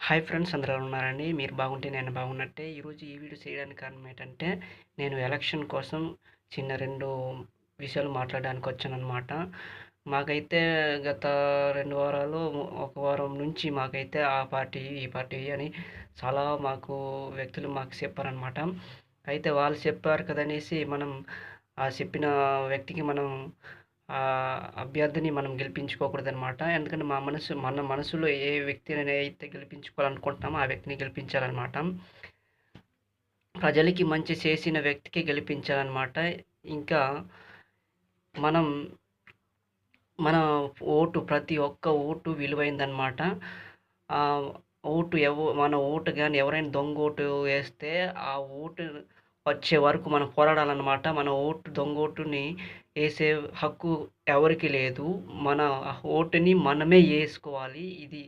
Hi friends, అందరూ ఎలా ఉన్నారండి? మీరు బాగుంటే నేను బాగున్నట్టే. ఈరోజు ఈ వీడియో చేయడానికి కారణం ఏంటంటే, నేను ఎలక్షన్ కోసం చిన్న 2 విషయాలు మాట్లాడడానికి వచ్చాననమాట. మాకైతే గత 2 వారాలు, ఒక వారం నుంచి మాకైతే ఆ పార్టీ, ఈ పార్టీ అని చాలా వ్యక్తులు మాకు చెప్పారనమాట. అయితే వాళ్ళు చెప్పారు కదనేసి మనం ఆ చెప్పిన వ్యక్తికి మనం అభ్యర్థిని మనం గెలిపించుకోకూడదనమాట. ఎందుకంటే మన మనసులో ఏ వ్యక్తిని అయితే గెలిపించుకోవాలనుకుంటున్నామో ఆ వ్యక్తిని గెలిపించాలనమాట. ప్రజలకి మంచి చేసిన వ్యక్తికి గెలిపించాలనమాట. ఇంకా మనం మన ప్రతి ఒక్క ఓటు విలువైందనమాట. మన ఓటు గాని ఎవరైనా దొంగోటు వేస్తే, ఆ ఓటు వచ్చే వరకు మనం పోరాడాలనమాట. మన దొంగోటుని ఏసే హక్కు ఎవరికీ లేదు. మన ఓటుని మనమే ఏసుకోవాలి. ఇది